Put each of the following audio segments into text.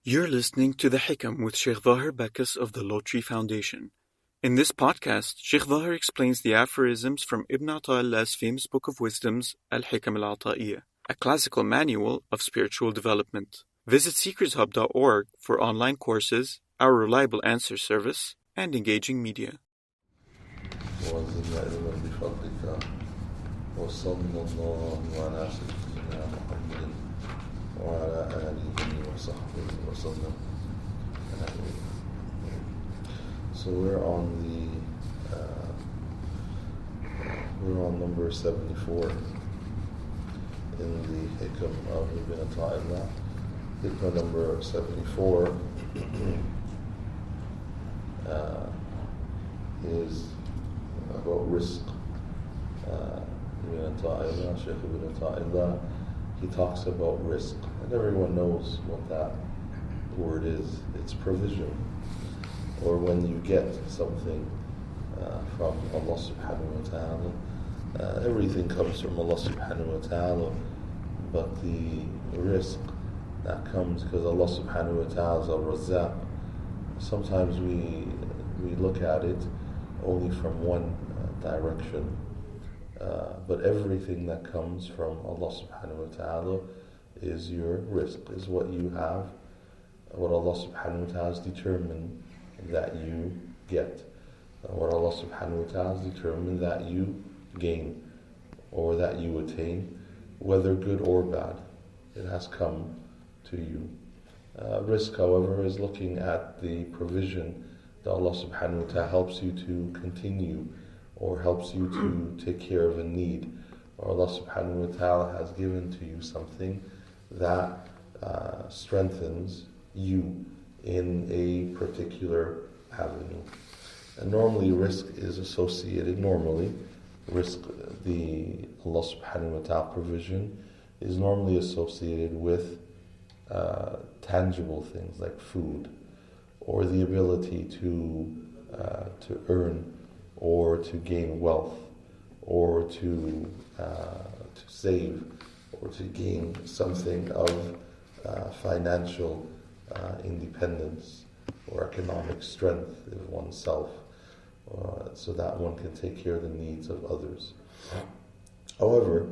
You're listening to The Hikam with Sheikh Zahir Bakas of the Lotri Foundation. In this podcast, Sheikh Zahir explains the aphorisms from Ibn Ata'illah's famous book of wisdoms, Al-Hikam Al-Ata'iyah, a classical manual of spiritual development. Visit seekershub.org for online courses, our reliable answer service, and engaging media. وعلى آله وصحبه وسلم. So we're on number 74 in the Hikam of Ibn Ata'illah. Hikam number 74 is about risk. Ibn Ata'illah, Shaykh Ibn Ata'illah, he talks about risk, and everyone knows what that word is. It's provision, or when you get something from Allah subhanahu wa ta'ala. Everything comes from Allah subhanahu wa ta'ala, but the risk that comes because Allah subhanahu wa ta'ala is al-Razzaq. Sometimes we look at it only from one direction. But everything that comes from Allah subhanahu wa ta'ala is your risk, is what you have, what Allah subhanahu wa ta'ala has determined that you get, what Allah subhanahu wa ta'ala has determined that you gain or that you attain, whether good or bad. It has come to you. Risk, however, is looking at the provision that Allah subhanahu wa ta'ala helps you to continue or helps you to take care of a need, or Allah subhanahu wa ta'ala has given to you something that strengthens you in a particular avenue. And normally risk is associated, risk, the Allah subhanahu wa ta'ala provision is normally associated with tangible things like food, or the ability to earn or to gain wealth, or to save, or to gain something of financial independence or economic strength of oneself, so that one can take care of the needs of others. However,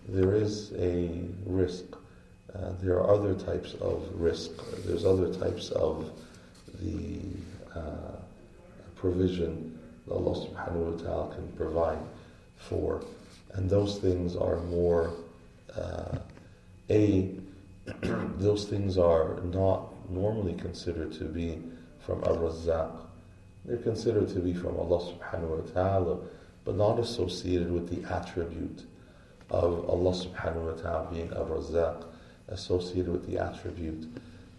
there is a risk. There are other types of risk. There's other types of the provision Allah subhanahu wa ta'ala can provide for. And those things are more, those things are not normally considered to be from Ar-Razzaq. They're considered to be from Allah subhanahu wa ta'ala, but not associated with the attribute of Allah subhanahu wa ta'ala being Ar-Razzaq, associated with the attribute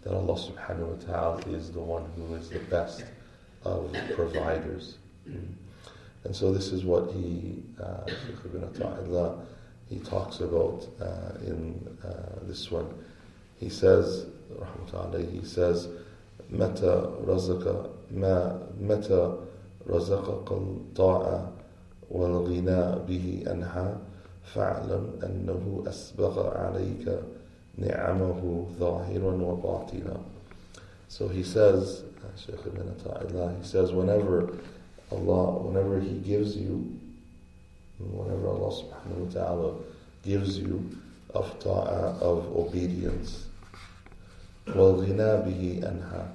that Allah subhanahu wa ta'ala is the one who is the best of providers. And so this is what Shaykh Ibn Ata'illah, he talks about in this one. He says, متى رزقك الطاعة والغنى به أنحى فاعلم أنه أسبغ عليك نعمه ظاهرا وباطنا. So he says, Shaykh Ibn Ata'illah, he says, whenever He gives you, whenever Allah subhanahu wa ta'ala gives you of ta'ah, of obedience, وَالْغِنَى بِهِ أَنْهَى,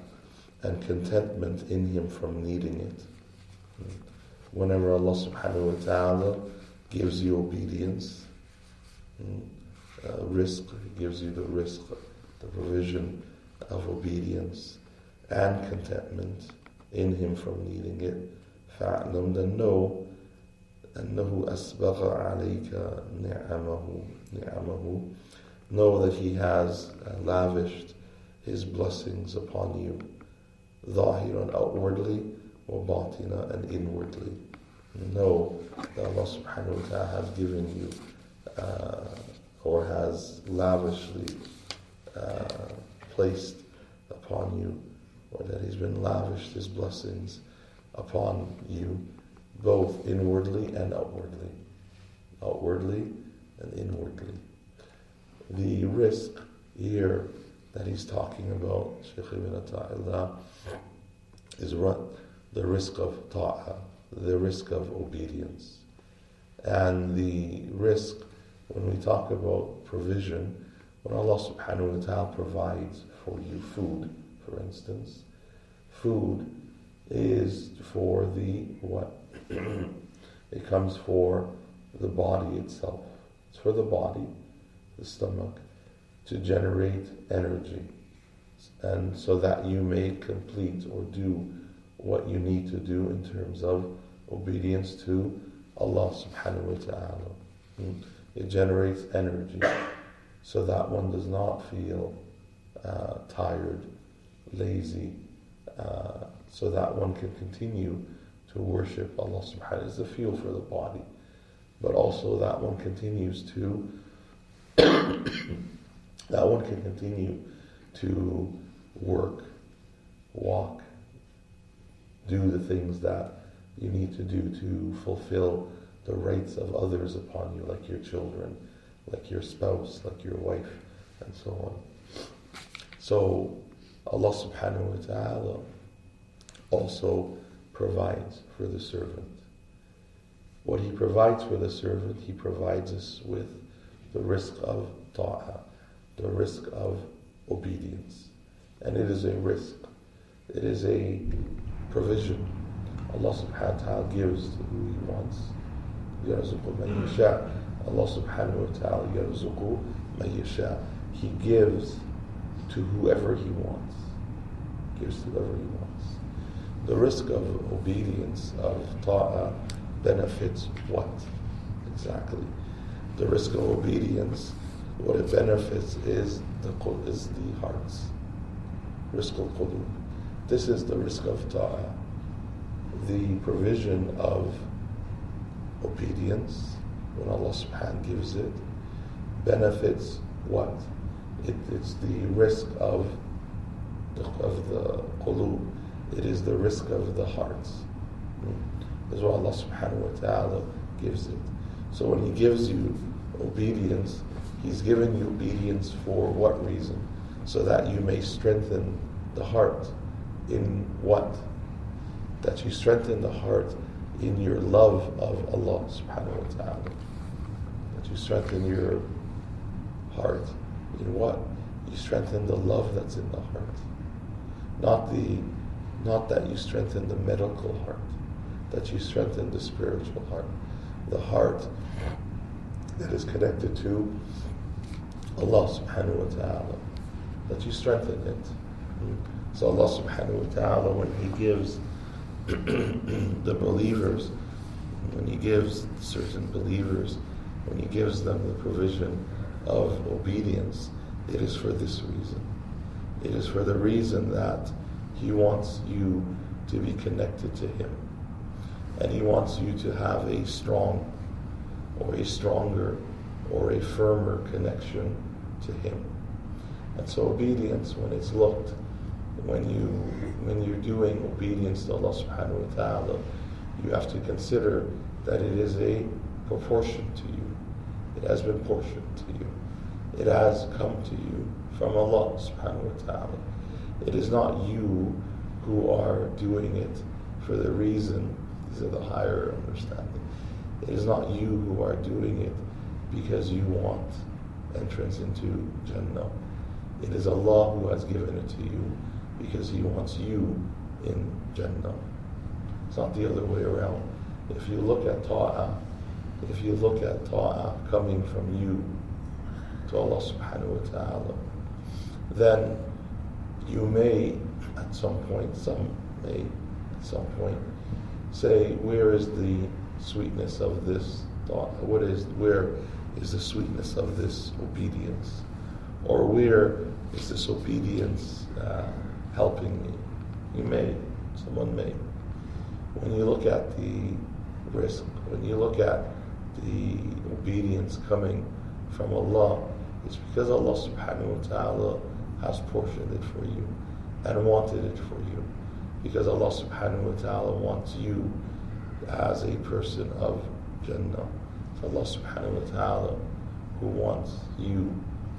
and contentment in Him from needing it. Whenever Allah subhanahu wa ta'ala gives you obedience, risk, He gives you the risk, the provision of obedience and contentment in Him from needing it, فَاعْلَمْ, then know أَنَّهُ أَسْبَغَ عَلَيْكَ نِعَمَهُ, know that He has lavished His blessings upon you, ظَاهِرًا, outwardly, وَبَاطِنًا, and inwardly. Know that Allah subhanahu wa ta'ala has given you or has lavishly placed upon you, or that He's been lavished His blessings upon you, both inwardly and outwardly. Outwardly and inwardly. The risk here that he's talking about, Shaykh Ibn Ata'illah, is the risk of ta'ah, the risk of obedience. And the risk, when we talk about provision, when Allah subhanahu wa ta'ala provides for you food, for instance, food is for the what? It comes for the body itself. It's for the body, the stomach, to generate energy, and so that you may complete or do what you need to do in terms of obedience to Allah subhanahu wa ta'ala. It generates energy so that one does not feel tired, lazy, so that one can continue to worship Allah subhanahu wa ta'ala. It's the fuel for the body, but also that one continues to that one can continue to work, walk, do the things that you need to do to fulfill the rights of others upon you, like your children, like your spouse, like your wife, and so on. So Allah subhanahu wa ta'ala also provides for the servant. What He provides for the servant, He provides us with the risk of ta'ah, the risk of obedience. And it is a risk. It is a provision. Allah subhanahu wa ta'ala gives to who He wants. يَرْزُقُ مَن يَشَاءُ. Allah subhanahu wa ta'ala يَرْزُقُ مَن يَشَاءُ. He gives to whoever He wants. Gives to whoever He wants. The risk of obedience, of ta'ah, benefits what? Exactly. The risk of obedience, what it benefits is the hearts. Risk al-qulub. This is the risk of ta'ah. The provision of obedience, when Allah subhanahu gives it, benefits what? It's the risk of the qulub. It is the risk of the hearts. That's why Allah subhanahu wa ta'ala gives it. So when He gives you obedience, He's given you obedience for what reason? So that you may strengthen the heart in what? That you strengthen the heart in your love of Allah subhanahu wa ta'ala. That you strengthen your heart in what? You strengthen the love that's in the heart. Not that you strengthen the medical heart, that you strengthen the spiritual heart. The heart that is connected to Allah subhanahu wa ta'ala, that you strengthen it. So Allah subhanahu wa ta'ala, when He gives the believers, when He gives certain believers, when He gives them the provision of obedience, it is for this reason. It is for the reason that He wants you to be connected to Him. And He wants you to have a strong or a stronger or a firmer connection to Him. And so obedience, when it's looked, when you're doing obedience to Allah subhanahu wa ta'ala, you have to consider that it is a proportion to you. It has been portioned to you. It has come to you from Allah subhanahu wa ta'ala. It is not you who are doing it for the reason, these are the higher understanding. It is not you who are doing it because you want entrance into Jannah. It is Allah who has given it to you because He wants you in Jannah. It's not the other way around. If you look at ta'ah coming from you to Allah subhanahu wa ta'ala, then you may at some point say, where is the sweetness of this thought? Where is the sweetness of this obedience? Or where is this obedience helping me? Someone may. When you look at the risk, when you look at the obedience coming from Allah, it's because Allah subhanahu wa ta'ala has portioned it for you and wanted it for you. Because Allah subhanahu wa ta'ala wants you as a person of Jannah. It's Allah subhanahu wa ta'ala who wants you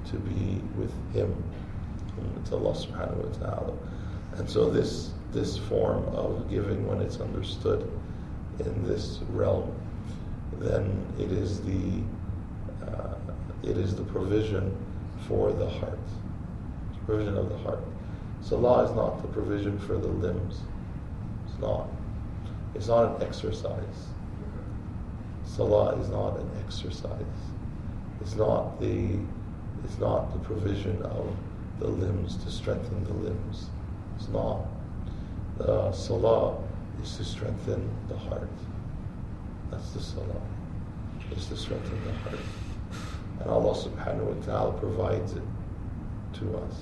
to be with Him. It's Allah subhanahu wa ta'ala. And so this form of giving, when it's understood in this realm, then it is the provision for the heart. It's provision of the heart. Salah is not the provision for the limbs. It's not. It's not an exercise. Salah is not an exercise. It's not the provision of the limbs to strengthen the limbs. It's not. Salah is to strengthen the heart. That's the salah. It's to strengthen the heart. And Allah subhanahu wa ta'ala provides it to us.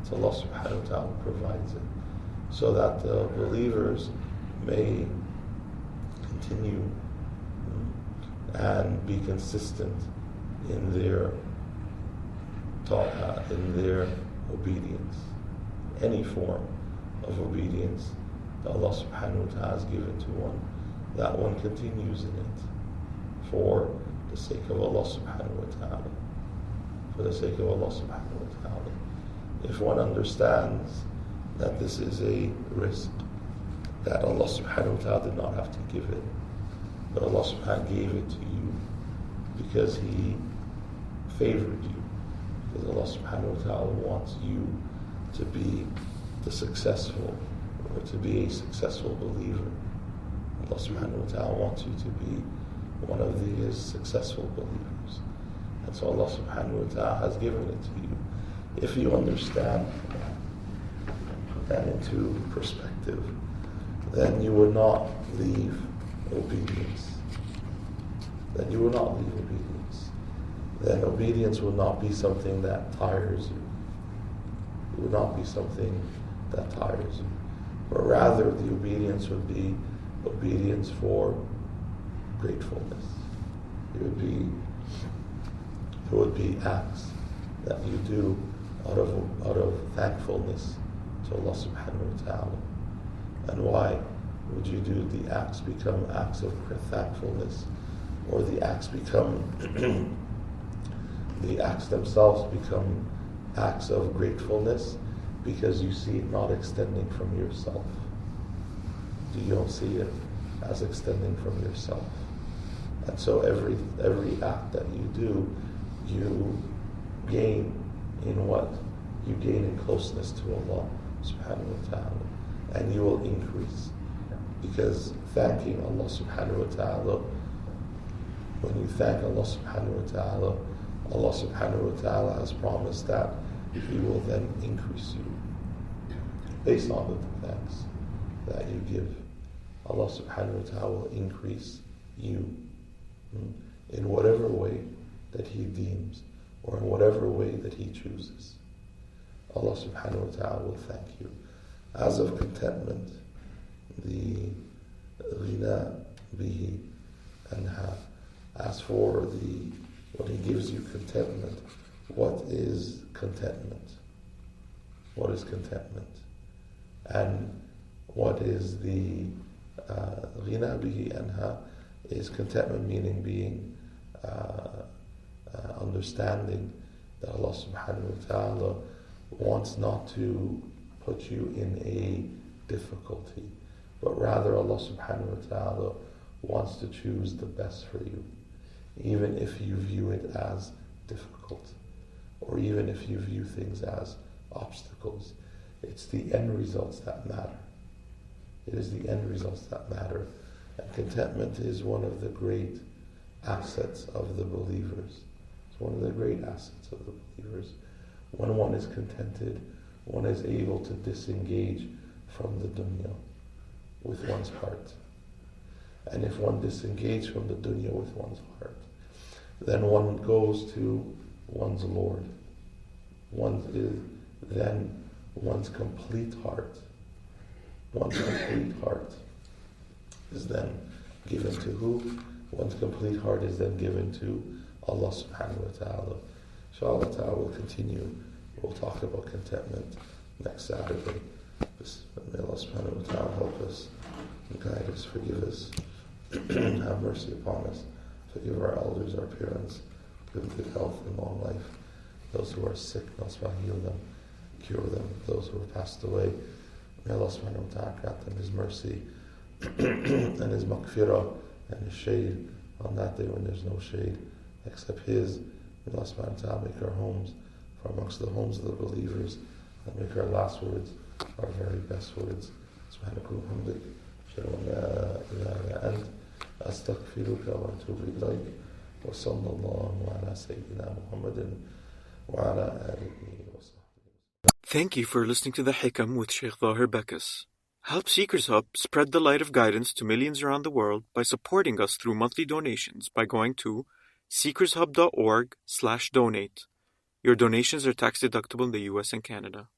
So Allah subhanahu wa ta'ala provides it so that the believers may continue and be consistent in their obedience. Any form of obedience that Allah subhanahu wa ta'ala has given to one, that one continues in it for the sake of Allah subhanahu wa ta'ala. For the sake of Allah subhanahu wa ta'ala. If one understands that this is a risk, that Allah subhanahu wa ta'ala did not have to give it, but Allah subhanahu wa ta'ala gave it to you because He favored you, because Allah subhanahu wa ta'ala wants you to be the successful, or to be a successful believer. Allah subhanahu wa ta'ala wants you to be one of His successful believers. And so Allah subhanahu wa ta'ala has given it to you. If you understand that into perspective, then you will not leave obedience. Then obedience will not be something that tires you. It will not be something that tires you. But rather the obedience would be obedience for gratefulness. It would be acts that you do out of thankfulness to Allah subhanahu wa ta'ala. And why would you do the acts become acts of thankfulness, or the acts become the acts themselves become acts of gratefulness? Because you see it not extending from yourself. You don't see it as extending from yourself. And so every act that you do, you gain in what? You gain in closeness to Allah subhanahu wa ta'ala. And you will increase. Because thanking Allah subhanahu wa ta'ala, when you thank Allah subhanahu wa ta'ala, Allah subhanahu wa ta'ala has promised that He will then increase you based on the thanks that you give. Allah subhanahu wa ta'ala will increase you in whatever way that He deems, or in whatever way that He chooses. Allah subhanahu wa ta'ala will thank you. As of contentment, the ghina bihi anha. As for when He gives you contentment, what is contentment? What is contentment? And what is the ghina bihi anha? Is contentment meaning being understanding that Allah subhanahu wa ta'ala wants not to put you in a difficulty, but rather Allah subhanahu wa ta'ala wants to choose the best for you, even if you view it as difficult, or even if you view things as obstacles. It's the end results that matter. It is the end results that matter. And contentment is one of the great assets of the believers. It's one of the great assets of the believers. When one is contented, one is able to disengage from the dunya with one's heart. And if one disengages from the dunya with one's heart, then one goes to one's Lord. Then one's complete heart is then given to who? One's complete heart is then given to Allah subhanahu wa ta'ala. Inshallah ta'ala will continue. We'll talk about contentment next Saturday. May Allah subhanahu wa ta'ala help us and guide us, forgive us, have mercy upon us, forgive our elders, our parents, give them good health and long life. Those who are sick, may Allah heal them. cure them, those who have passed away. May Allah subhanahu wa ta'ala grant them His mercy and His maghfirah and His shade on that day when there's no shade except His. May Allah subhanahu wa ta'ala make our homes from amongst the homes of the believers and make our last words our very best words. سبحانك اللهم وبحمدك أشهد أن لا إله إلا أنت أستغفرك وأتوب إليك وصلى الله على سيدنا محمد وعلى آله وصحبه. Thank you for listening to The Hikam with Sheikh Zahir Bekas. Help Seekers Hub spread the light of guidance to millions around the world by supporting us through monthly donations by going to seekershub.org/donate. Your donations are tax deductible in the US and Canada.